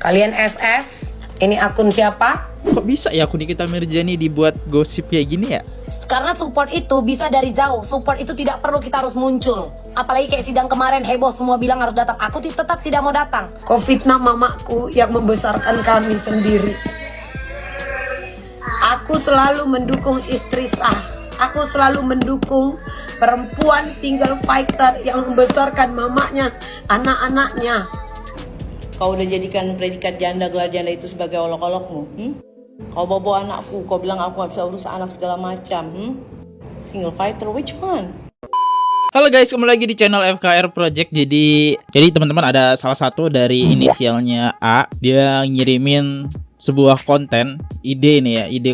Kalian SS, ini akun siapa? Kok bisa ya akun Nikita Mirzani dibuat gosip kayak gini ya? Karena support itu bisa dari jauh. Support itu tidak perlu kita harus muncul. Apalagi kayak sidang kemarin heboh, semua bilang harus datang. Aku tetap tidak mau datang. Kau fitnah mamaku yang membesarkan kami sendiri. Aku selalu mendukung istri sah. Aku selalu mendukung perempuan single fighter yang membesarkan mamanya, anak-anaknya. Kau udah jadikan predikat janda gelar janda itu sebagai olok-olokmu. Kau bawa anakku, kau bilang aku gak bisa urus anak segala macam. Single fighter, which one? Halo guys, kembali lagi di channel FKR Project. Jadi teman-teman, ada salah satu dari inisialnya A. Dia ngirimin sebuah konten, ide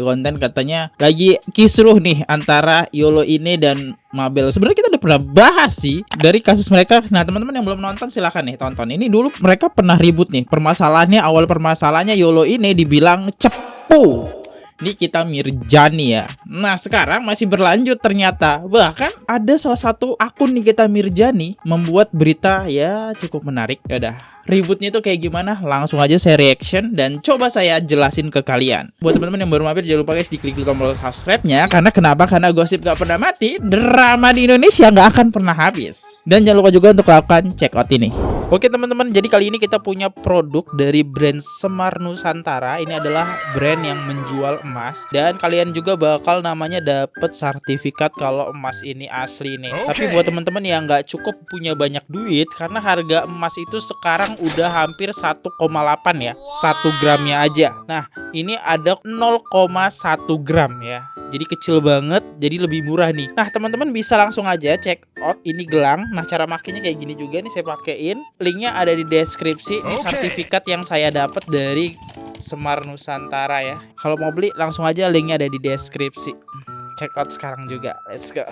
konten, katanya lagi kisruh nih antara Yolo ini dan Mabel. Sebenarnya kita udah pernah bahas sih dari kasus mereka. Nah teman-teman yang belum nonton silahkan nih tonton. Ini dulu mereka pernah ribut nih. Awal permasalahannya Yolo ini dibilang cepu Nikita Mirzani ya. Nah sekarang masih berlanjut ternyata. Bahkan ada salah satu akun Nikita Mirzani membuat berita ya cukup menarik. Yaudah, ributnya itu kayak gimana? Langsung aja saya reaction dan coba saya jelasin ke kalian. Buat teman-teman yang baru mampir, jangan lupa guys diklik tombol subscribe-nya. Karena kenapa? Karena gosip gak pernah mati, drama di Indonesia gak akan pernah habis. Dan jangan lupa juga untuk lakukan check out ini. Oke teman-teman, jadi kali ini kita punya produk dari brand Semar Nusantara. Ini adalah brand yang menjual emas. Dan kalian juga bakal namanya dapet sertifikat kalau emas ini asli nih. Tapi buat teman-teman yang gak cukup punya banyak duit, karena harga emas itu sekarang udah hampir 1,8 ya, 1 gramnya aja. Nah ini ada 0,1 gram ya, jadi kecil banget, jadi lebih murah nih. Nah teman-teman bisa langsung aja check out ini gelang. Nah cara makainya kayak gini juga nih, saya pakein. Linknya ada di deskripsi. Ini sertifikat yang saya dapat dari Semar Nusantara ya. Kalau mau beli langsung aja, linknya ada di deskripsi. Check out sekarang juga, let's go.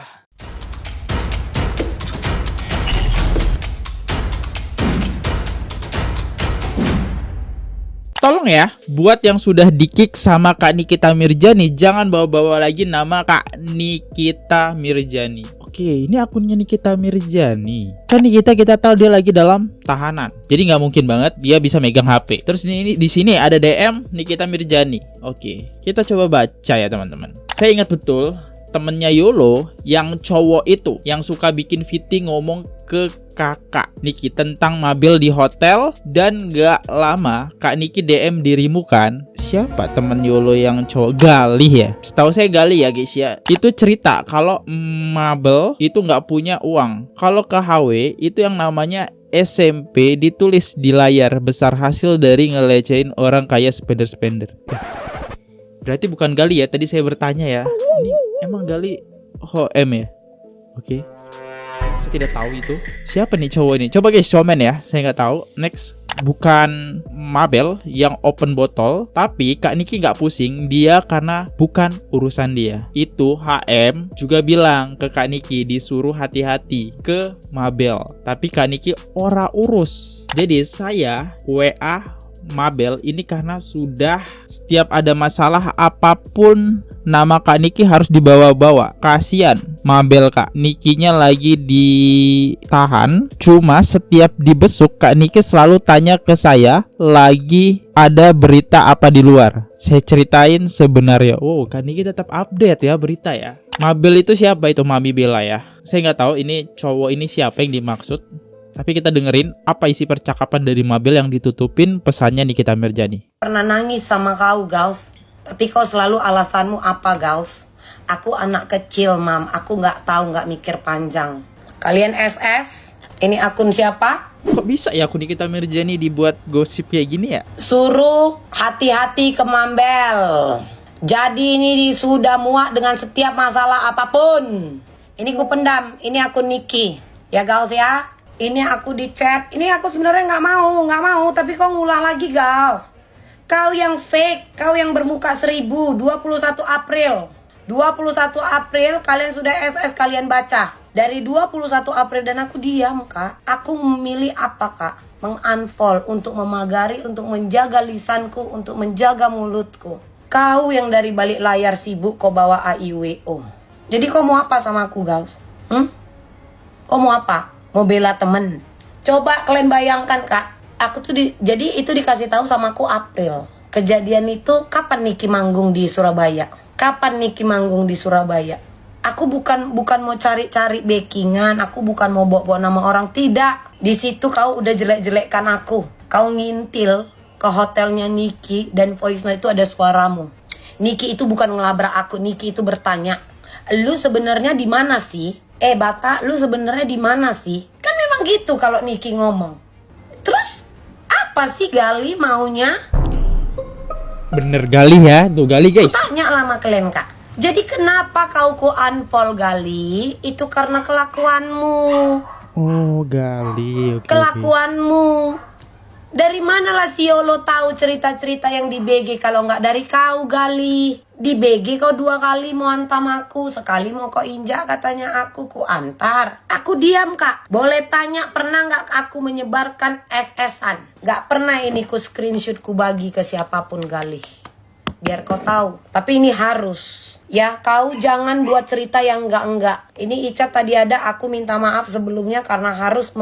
Tolong ya, buat yang sudah di-kick sama Kak Nikita Mirzani, jangan bawa-bawa lagi nama Kak Nikita Mirzani. Oke, ini akunnya Nikita Mirzani. Kan kita tahu dia lagi dalam tahanan. Jadi nggak mungkin banget dia bisa megang HP. Terus ini di sini ada DM Nikita Mirzani. Oke, kita coba baca ya teman-teman. Saya ingat betul temennya Yolo yang cowok itu yang suka bikin fitting ngomong ke kakak Niki tentang Mabel di hotel. Dan gak lama Kak Niki DM dirimu kan. Siapa temen Yolo yang cowok? Galih ya, setahu saya Galih ya guys ya. Itu cerita kalau Mabel itu gak punya uang. Kalau ke HW itu yang namanya SMP ditulis di layar besar hasil dari ngelecehin orang kaya spender-spender. Berarti bukan Galih ya, tadi saya bertanya ya. Ini emang Galih HM ya? Oke. Saya tidak tahu itu. Siapa nih cowok ini? Coba guys komen ya. Saya nggak tahu. Next. Bukan Mabel yang open botol, tapi Kak Niki nggak pusing dia karena bukan urusan dia. Itu HM juga bilang ke Kak Niki disuruh hati-hati ke Mabel, tapi Kak Niki ora urus. Jadi saya WA Mabel ini karena sudah setiap ada masalah apapun nama Kak Niki harus dibawa-bawa. Kasian Mabel, Kak Nikinya lagi ditahan. Cuma setiap dibesuk Kak Niki selalu tanya ke saya, lagi ada berita apa di luar. Saya ceritain sebenarnya. Oh, Kak Niki tetap update ya berita ya. Mabel itu siapa? Itu Mami Bella ya. Saya nggak tahu ini cowok ini siapa yang dimaksud. Tapi kita dengerin apa isi percakapan dari Mabel yang ditutupin pesannya Nikita Mirzani. Pernah nangis sama kau, Gals. Tapi kau selalu alasanmu apa, Gals? Aku anak kecil, Mam. Aku nggak tahu, nggak mikir panjang. Kalian SS, ini akun siapa? Kok bisa ya akun Nikita Mirzani dibuat gosip kayak gini ya? Suruh hati-hati ke Mabel. Jadi ini sudah muak dengan setiap masalah apapun. Ini ku pendam, ini akun Niki. Ya, Gals ya. Ini aku di chat. Ini aku sebenarnya nggak mau. Tapi kau ngulang lagi, Gals. Kau yang fake, kau yang bermuka 1000. 21 April. 21 April kalian sudah SS, kalian baca. Dari 21 April dan aku diam, Kak. Aku memilih apa, Kak? Mengunfollow untuk memagari, untuk menjaga lisanku, untuk menjaga mulutku. Kau yang dari balik layar sibuk kau bawa AIWO. Jadi kau mau apa sama aku, Gals? Kau mau apa? Mau bela temen. Coba kalian bayangkan, Kak. Aku tuh jadi itu dikasih tahu sama aku April. Kejadian itu kapan Niki manggung di Surabaya? Kapan Niki manggung di Surabaya? Aku bukan mau cari-cari backingan, aku bukan mau bawa nama orang, tidak. Di situ kau udah jelek-jelekkan aku. Kau ngintil ke hotelnya Niki dan voice note itu ada suaramu. Niki itu bukan ngelabrak aku, Niki itu bertanya, "Lu sebenarnya di mana sih? Bata, lu sebenarnya di mana sih?" Kan memang gitu kalau Niki ngomong. Terus apa sih Gali maunya? Bener Gali ya, tuh Gali guys. Tanya lah sama kalian kak. Jadi kenapa kau ku unfollow Gali? Itu karena kelakuanmu. Oh Gali, oke. Kelakuanmu. Dari mana lah si Yolo tahu cerita-cerita yang di BG kalau nggak dari kau Gali? Di BG kau 2 kali mau antam aku, sekali mau kau injak katanya aku ku antar. Aku diam kak. Boleh tanya pernah nggak aku menyebarkan SS-an? Nggak pernah ini ku screenshot ku bagi ke siapapun Gali. Biar kau tahu. Tapi ini harus. Ya kau jangan buat cerita yang enggak-enggak. Ini Ica tadi ada, aku minta maaf sebelumnya karena harus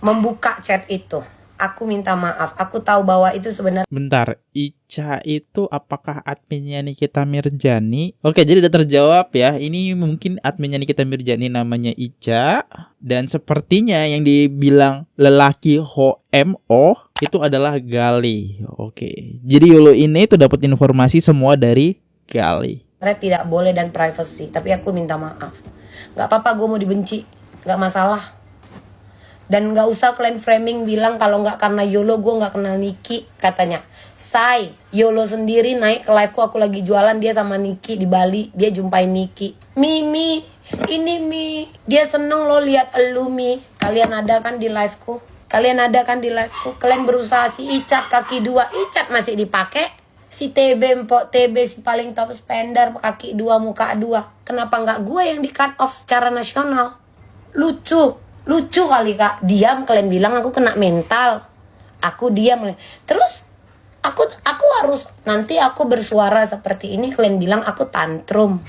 membuka chat itu. Aku minta maaf. Aku tahu bahwa itu sebenarnya. Bentar, Ica itu apakah adminnya Nikita Mirjani? Oke, jadi udah terjawab ya. Ini mungkin adminnya Nikita Mirjani namanya Ica. Dan sepertinya yang dibilang lelaki HOMO itu adalah Gali. Oke, jadi Yolo ini tuh dapat informasi semua dari Gali. Tidak boleh dan privacy. Tapi aku minta maaf. Gak apa-apa gue mau dibenci. Gak masalah. Dan gak usah kalian framing bilang kalau gak karena Yolo gue gak kenal Niki. Katanya Say, Yolo sendiri naik ke live aku lagi jualan, dia sama Niki di Bali. Dia jumpain Niki. Mimi, ini Mi, dia seneng lo lihat elu Mi. Kalian ada kan di liveku? Kalian ada kan di liveku? Kalian berusaha si Icat kaki 2. Icat masih dipakai. Si TB, Mpok TB, si paling top spender, kaki 2, muka 2. Kenapa gak gue yang di cut off secara nasional? Lucu kali kak. Diam kalian bilang aku kena mental. Aku diam. Terus aku harus nanti aku bersuara seperti ini kalian bilang aku tantrum.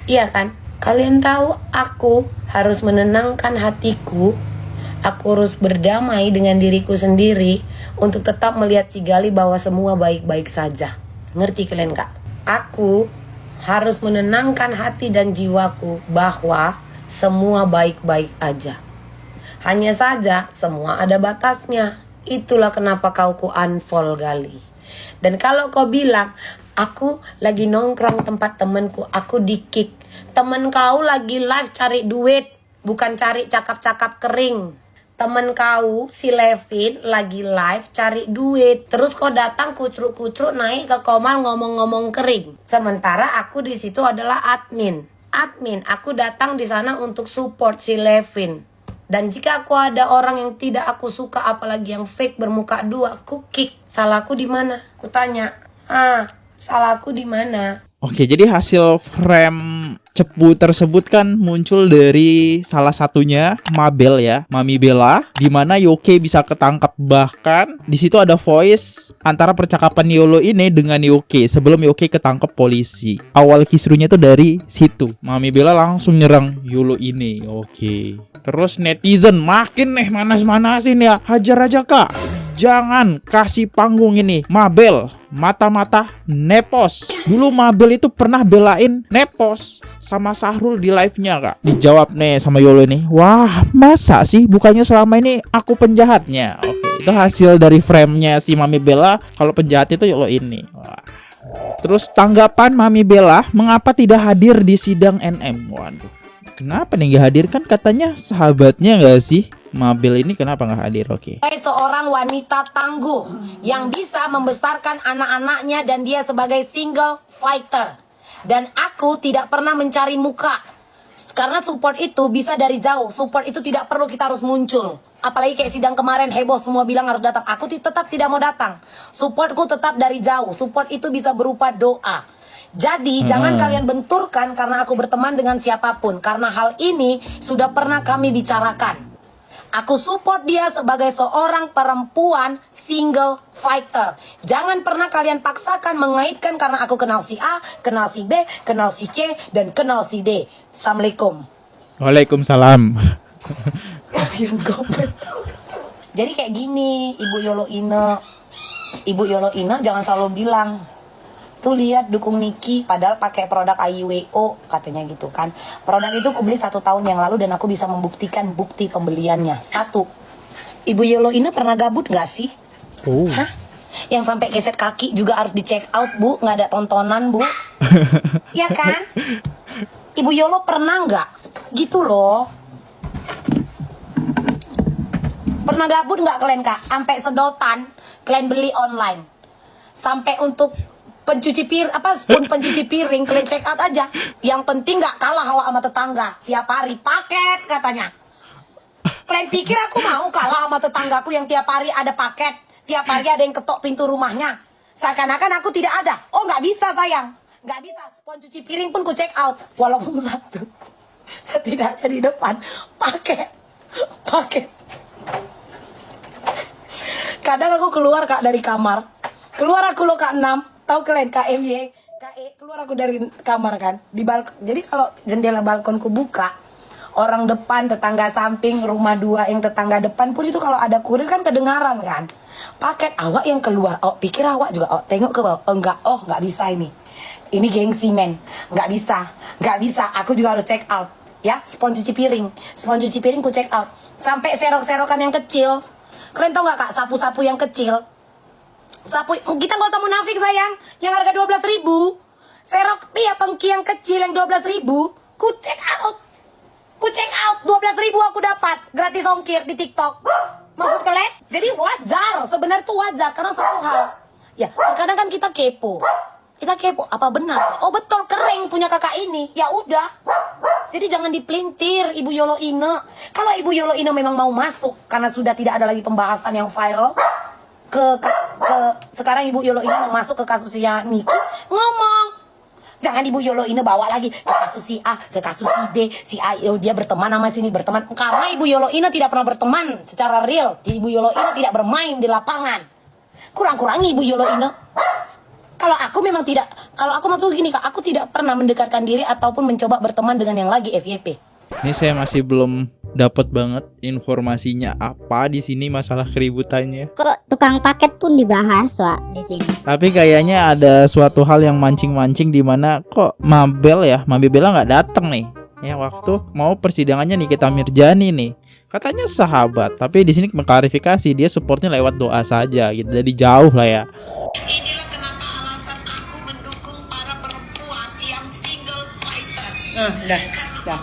Iya kan? Kalian tahu aku harus menenangkan hatiku. Aku harus berdamai dengan diriku sendiri untuk tetap melihat si Gali bahwa semua baik-baik saja. Ngerti kalian kak? Aku harus menenangkan hati dan jiwaku bahwa semua baik-baik aja. Hanya saja semua ada batasnya. Itulah kenapa kau ku unfollow Gali. Dan kalau kau bilang aku lagi nongkrong tempat temenku, aku di kick. Temen kau lagi live cari duit, bukan cari cakap-cakap kering. Temen kau si Levin lagi live cari duit. Terus kau datang kucruk-kucruk naik ke komal ngomong-ngomong kering. Sementara aku di situ adalah admin. Aku datang di sana untuk support si Levin. Dan jika aku ada orang yang tidak aku suka, apalagi yang fake bermuka 2, aku kick. Salahku di mana? Aku tanya. Salahku di mana? Oke, jadi hasil frame cepu tersebut kan muncul dari salah satunya Mabel ya, Mami Bella, di mana Yoke bisa ketangkap. Bahkan di situ ada voice antara percakapan Yolo ini dengan Yoke sebelum Yoke ketangkap polisi. Awal kisruhnya itu dari situ. Mami Bella langsung nyerang Yolo ini. Oke. Terus netizen makin manas-manasin ya. Hajar aja kak. Jangan kasih panggung ini Mabel, mata-mata Nepos. Dulu Mabel itu pernah belain Nepos sama Sahrul di live-nya kak. Dijawab nih sama Yolo ini, wah masa sih, bukannya selama ini aku penjahatnya. Oke, itu hasil dari frame-nya si Mami Bella. Kalau penjahat itu Yolo ini. Wah. Terus tanggapan Mami Bella, mengapa tidak hadir di sidang NM? Waduh, kenapa nih gak hadir? Kan katanya sahabatnya gak sih? Mabel ini kenapa nggak hadir? Oke. Seorang wanita tangguh yang bisa membesarkan anak-anaknya dan dia sebagai single fighter. Dan aku tidak pernah mencari muka. Karena support itu bisa dari jauh. Support itu tidak perlu kita harus muncul. Apalagi kayak sidang kemarin heboh semua bilang harus datang. Aku tetap tidak mau datang. Supportku tetap dari jauh. Support itu bisa berupa doa. Jadi jangan kalian benturkan karena aku berteman dengan siapapun. Karena hal ini sudah pernah kami bicarakan. Aku support dia sebagai seorang perempuan single fighter. Jangan pernah kalian paksakan mengaitkan karena aku kenal si A, kenal si B, kenal si C, dan kenal si D. Assalamualaikum. Waalaikumsalam. Jadi kayak gini, Ibu Yolo Ine jangan selalu bilang, tuh lihat dukung Niki, padahal pakai produk IWO katanya gitu kan. Produk itu aku beli 1 tahun yang lalu dan aku bisa membuktikan bukti pembeliannya. 1, Ibu Yolo Ine pernah gabut nggak sih? Oh. Hah? Yang sampai keset kaki juga harus di check out, Bu, nggak ada tontonan, Bu. Ya kan? Ibu Yolo pernah nggak? Gitu loh. Pernah gabut nggak kalian, Kak? Sampai sedotan kalian beli online. Sampai untuk spoon pencuci piring kalian check out aja. Yang penting nggak kalah hawa sama tetangga. Tiap hari paket katanya. Kalian pikir aku mau kalah sama tetanggaku yang tiap hari ada paket, tiap hari ada yang ketok pintu rumahnya? Seakan-akan aku tidak ada. Oh, nggak bisa sayang, nggak bisa. Spon cuci piring pun ku check out, walaupun 1. Setidaknya di depan paket. Kadang aku keluar, Kak, dari kamar. Keluar aku lo Kak 6. Tahu kalian KMY, KE, keluar aku dari kamar kan. Di balkon. Jadi kalau jendela balkonku buka, orang depan, tetangga samping, rumah 2 yang tetangga depan pun itu kalau ada kurir kan kedengaran kan. Paket awak yang keluar. Oh, pikir awak juga. Oh, tengok ke bawah. Oh, enggak bisa ini. Ini gengsi, men. Enggak bisa. Aku juga harus check out. Ya, spon cuci piring ku check out. Sampai serok-serokan yang kecil. Kalian tau gak, Kak, sapu-sapu yang kecil? Sapu, kita gak usah munafik sayang. Yang harga 12.000. Serok dia pengki yang kecil yang 12.000. Ku check out 12.000 aku dapat gratis ongkir di TikTok. Maksud kalian? Jadi wajar, sebenarnya tuh wajar karena satu hal. Ya, kadang kan kita kepo. Apa benar? Oh betul, kering punya kakak ini. Ya udah. Jadi jangan dipelintir Ibu Yolo Ine. Kalau Ibu Yolo Ine memang mau masuk karena sudah tidak ada lagi pembahasan yang viral sekarang Ibu Yolo Ine mau masuk ke kasusnya Niki, ngomong. Jangan Ibu Yolo Ine bawa lagi ke kasus si A, ke kasus si B, si A dia berteman sama sini berteman. Karena Ibu Yolo Ine tidak pernah berteman secara real. Ibu Yolo Ine tidak bermain di lapangan. Kurang-kurangi Ibu Yolo Ine. Kalau aku maksud gini, Kak, aku tidak pernah mendekatkan diri ataupun mencoba berteman dengan yang lagi FYP. Ini saya masih belum dapat banget informasinya apa di sini masalah keributannya. Kok tukang paket pun dibahas, Wak, di sini. Tapi kayaknya ada suatu hal yang mancing-mancing di mana kok Mabel Bella nggak datang nih. Ya waktu mau persidangannya Nikita Mirzani nih. Katanya sahabat, tapi di sini mengklarifikasi dia supportnya lewat doa saja gitu. Dari jauh lah ya. Inilah kenapa alasan aku mendukung para perempuan yang single fighter. Dah.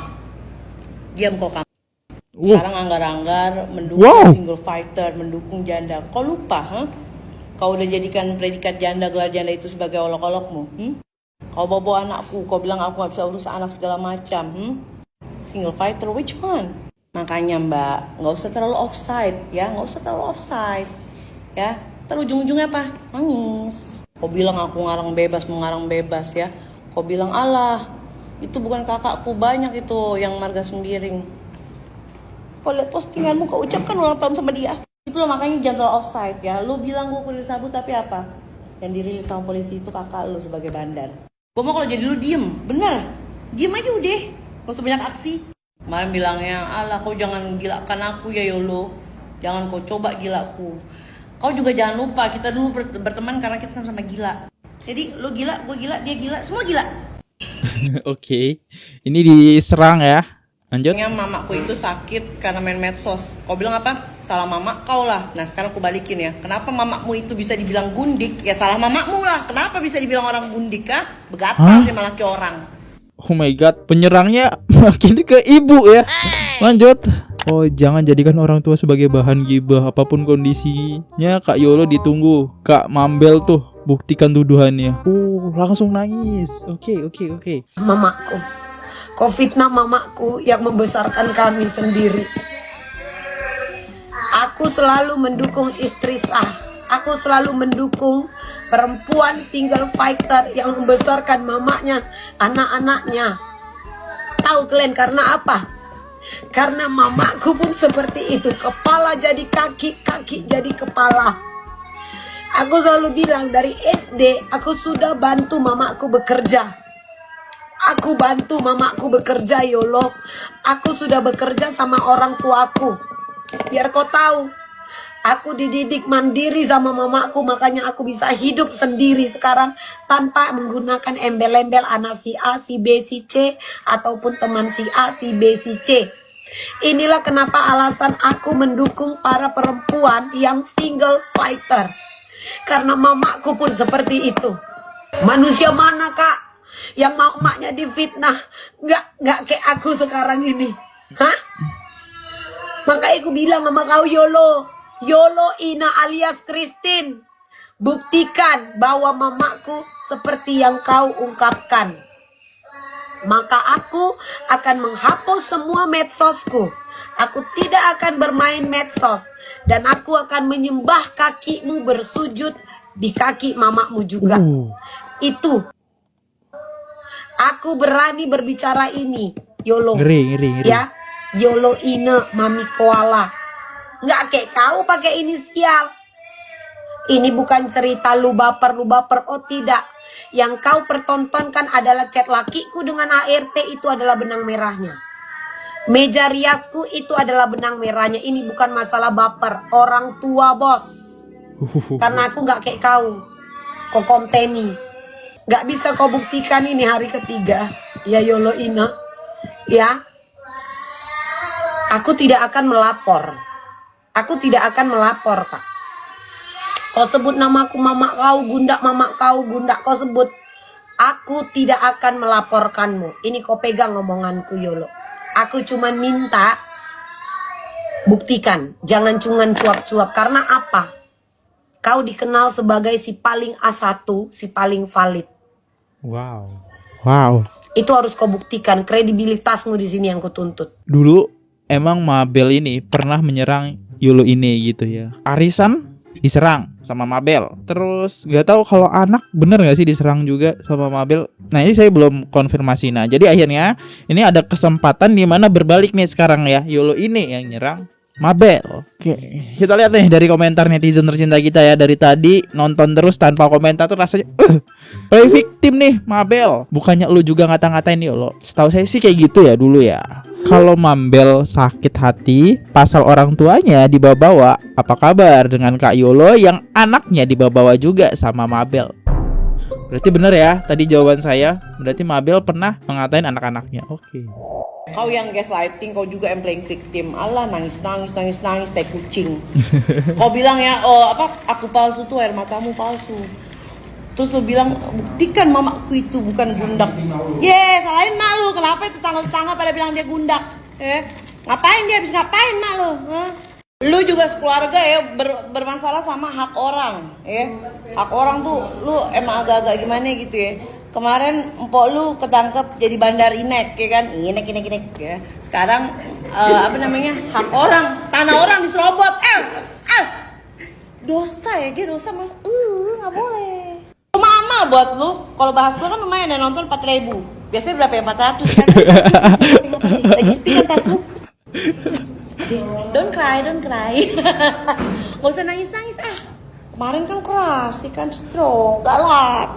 Diam kok kamu. Wow. Sekarang anggar-anggar mendukung single fighter, mendukung janda. Kau lupa, Kau udah jadikan predikat gelar janda itu sebagai olok-olokmu, Kau bawa anakku, kau bilang aku gak bisa urus anak segala macam, Single fighter, which one? Makanya Mbak, gak usah terlalu offside, ya, ya. Terus ujung-ujungnya apa? Nangis. Kau bilang aku mau ngarang bebas, ya. Kau bilang, alah, itu bukan kakakku, banyak itu yang marga sembiring. Kau lihat postinganmu, kau ucapkan ulang tahun sama dia. Itulah makanya jangan terlalu offside, ya. Lu bilang gue kulit sabu, tapi apa? Yang dirilis sama polisi itu kakak lu sebagai bandar. Gue mau kalau jadi lu diem, bener. Diem aja udah, gak usah banyak aksi. Kemarin bilangnya, alah kau jangan gilakan aku ya Yolo. Jangan kau coba gilaku. Kau juga jangan lupa, kita dulu berteman karena kita sama-sama gila. Jadi lu gila, gue gila, dia gila, semua gila. Oke. Ini diserang ya. Lanjut. Mamaku itu sakit karena main medsos. Kau bilang apa? Salah mama kau lah. Nah sekarang aku balikin ya. Kenapa mamamu itu bisa dibilang gundik? Ya salah mamamu lah. Kenapa bisa dibilang orang gundik, kah? Begatal sih malah ke orang. Oh my god, penyerangnya makin ke ibu ya. Lanjut. Oh, jangan jadikan orang tua sebagai bahan gibah apapun kondisinya. Kak Yolo ditunggu. Kak Mambel tuh buktikan tuduhannya. Oh, langsung nangis. Oke. Mamaku, kau fitnah mamaku yang membesarkan kami sendiri. Aku selalu mendukung istri sah. Aku selalu mendukung perempuan single fighter yang membesarkan mamanya, anak-anaknya. Tahu kalian karena apa? Karena mamaku pun seperti itu. Kepala jadi kaki, kaki jadi kepala. Aku selalu bilang dari SD aku sudah bantu mamaku bekerja. Aku bantu mamaku bekerja, Yolo. Aku sudah bekerja sama orang tuaku. Biar kau tahu, Aku dididik mandiri sama mamaku, makanya aku bisa hidup sendiri sekarang tanpa menggunakan embel-embel anak si A, si B, si C, ataupun teman si A, si B, si C. Inilah kenapa alasan aku mendukung para perempuan yang single fighter. Karena mamaku pun seperti itu. Manusia mana kak yang mau emaknya difitnah? Nggak kayak aku sekarang ini. Hah? Makanya aku bilang sama kau YOLO Ina alias Christine. Buktikan bahwa mamaku seperti yang kau ungkapkan. Maka aku akan menghapus semua medsosku. Aku tidak akan bermain medsos. Dan aku akan menyembah kakimu, bersujud di kaki mamamu juga. Itu. Aku berani berbicara ini. YOLO. Ngeri. Ya. YOLO Ina Mami Koala. Nggak kayak kau pakai inisial. Ini bukan cerita lu baper. Oh tidak. Yang kau pertontonkan adalah chat lakiku dengan ART, itu adalah benang merahnya. Meja riasku itu adalah benang merahnya. Ini bukan masalah baper. Orang tua bos. Karena aku nggak kayak kau. Kau konteni. Nggak bisa kau buktikan ini hari ketiga. Ya YOLO Ina. Ya. Aku tidak akan melapor. Aku tidak akan melapor, Kak. Kau sebut namaku mama kau, mama kau, kau sebut. Aku tidak akan melaporkanmu. Ini kau pegang omonganku, YOLO. Aku cuma minta buktikan. Jangan cuma cuap-cuap. Karena apa? Kau dikenal sebagai si paling A1, si paling valid. Wow. Itu harus kau buktikan. Kredibilitasmu di sini yang kutuntut. Dulu emang Mabel ini pernah menyerang YOLO ini gitu ya. Arisan diserang sama Mabel. Terus gak tahu kalau anak bener gak sih diserang juga sama Mabel. Nah ini saya belum konfirmasi. Nah jadi akhirnya ini ada kesempatan di mana berbalik nih sekarang ya. YOLO ini yang nyerang Mabel. Oke, kita lihat nih dari komentar netizen tercinta kita ya. Dari tadi nonton terus tanpa komentar tuh rasanya play victim nih Mabel. Bukannya lu juga ngata-ngatain YOLO. Setahu saya sih kayak gitu ya dulu ya. Kalau Mabel sakit hati pasal orang tuanya dibawa-bawa, apa kabar dengan Kak YOLO yang anaknya dibawa-bawa juga sama Mabel? Berarti bener ya tadi jawaban saya. Berarti Mabel pernah mengatain anak-anaknya. Oke. Kau yang gaslighting, kau juga yang playing victim. Allah, nangis, tai kucing. Kau bilang ya, aku palsu tuh, air matamu palsu. Terus lu bilang, buktikan mamaku itu bukan gundak. Salahin mak lu. Kenapa tetangga-tetangga pada bilang dia gundak? Ngapain dia? Habis ngapain mak lu? Lu juga sekeluarga ya bermasalah sama hak orang. Hak orang tuh lu emang agak-agak gimana gitu ya. Kemarin empok lu ketangkep jadi bandar inek ya kan? Inek ya. Sekarang hak orang, tanah orang diserobot. Dosa ya, dia dosa mas. Nggak boleh. Mama buat lu, kalau bahas gua kan lumayan ya, nonton 4.000. Biasanya berapa ya? 400 kan? Lagi sepi kan tas lu? Don't cry. Gak usah nangis Kemarin kan keras, kan strong, galak.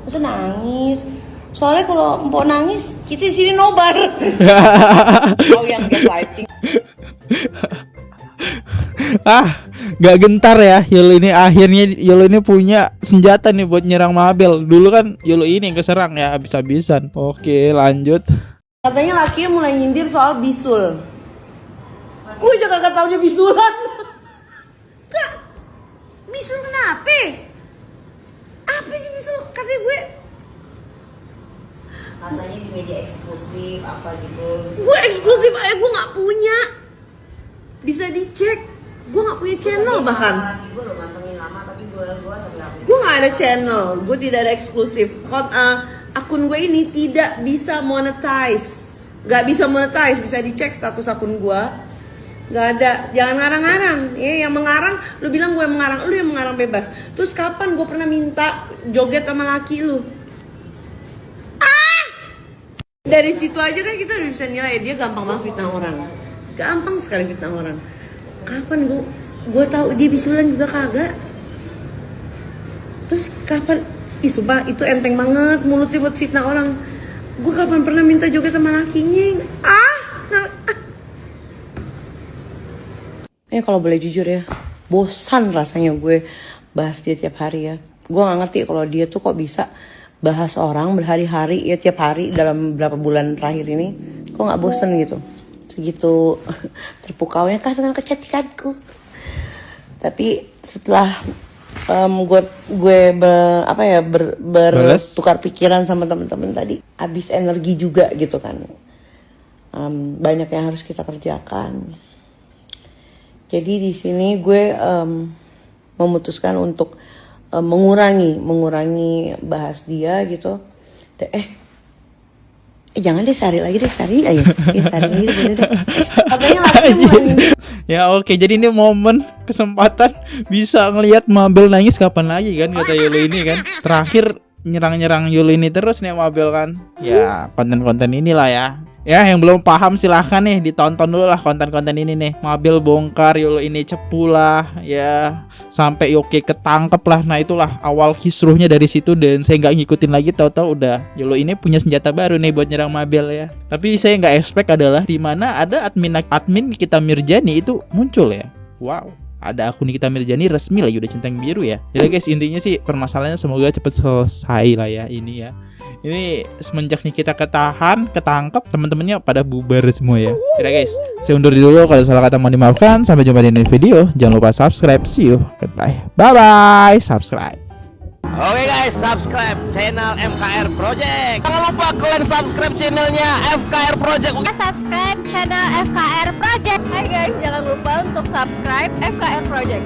Gak usah nangis. Soalnya kalau empok nangis, kita di sini nobar. Kau yang gaslighting. Gak gentar ya YOLO ini. Akhirnya YOLO ini punya senjata nih buat nyerang Mabel. Dulu kan YOLO ini yang keserang ya habis-habisan. Oke lanjut. Katanya lakinya mulai nyindir soal bisul. Gue juga gak tau dia bisulan. Kak, bisul kenapa? Apa sih bisul? Katanya gue Katanya di media eksklusif apa gitu. Gue eksklusif aja gue gak punya. Bisa dicek. Gue gak punya channel bahkan. Gue udah mantengin lama tapi gue Gue gak ada channel. Gue tidak ada eksklusif. Akun gue ini tidak bisa monetize. Gak bisa monetize. Bisa dicek status akun gue. Gak ada. Jangan ngarang-ngarang ya. Yang mengarang, lu bilang gue yang mengarang. Lu yang mengarang bebas. Terus kapan gue pernah minta joget sama laki lu? Dari situ aja kan kita udah bisa nilai. Dia gampang banget fitnah orang. Gampang sekali fitnah orang. Kapan gue tahu dia bisulan juga kagak. Terus kapan? Sumpah itu enteng banget mulutnya buat fitnah orang. Gue kapan pernah minta joget sama lakinya? Kalau boleh jujur ya, bosan rasanya gue bahas dia tiap hari ya. Gue nggak ngerti kalau dia tuh kok bisa bahas orang berhari-hari ya, tiap hari dalam beberapa bulan terakhir ini, kok nggak bosan gitu. Segitu terpukaunya kah dengan kecantikanku. Tapi setelah gue bertukar pikiran sama teman-teman tadi, habis energi juga gitu kan. Banyak yang harus kita kerjakan. Jadi di sini gue memutuskan untuk mengurangi bahas dia gitu. Jangan deh, sehari lagi deh, sehari aja. Sehari lagi boleh deh. Katanya lagi mulai. Ya oke, jadi ini momen kesempatan bisa ngelihat Mabel nangis kapan lagi kan, kata Yolo ini kan. Terakhir nyerang-nyerang Yolo ini terus nih Mabel kan. Ya konten-konten inilah ya. Ya yang belum paham silahkan nih ditonton dulu lah konten-konten ini nih. Mabel bongkar, Yolo ini cepu lah ya, sampai Yoke ketangkep lah. Nah itulah awal kisruhnya dari situ, dan saya nggak ngikutin lagi, tahu-tahu udah Yolo ini punya senjata baru nih buat nyerang Mabel ya. Tapi saya nggak expect adalah di mana ada admin Nikita Mirzani itu muncul ya. Wow, ada akun Nikita Mirzani resmi lagi udah centang biru ya. Jadi guys, intinya sih permasalahannya semoga cepet selesai lah ya ini ya. Ini semenjak Nikita ketangkep, teman-temannya pada bubar semua ya. Yaudah guys, saya undur dulu, kalau salah kata mohon dimaafkan. Sampai jumpa di next video. Jangan lupa subscribe. See you. Goodbye. Bye bye. Subscribe. Oke guys, subscribe channel FKR Project. Jangan lupa kalian subscribe channelnya FKR Project. Subscribe channel FKR Project. Hai guys, jangan lupa untuk subscribe FKR Project.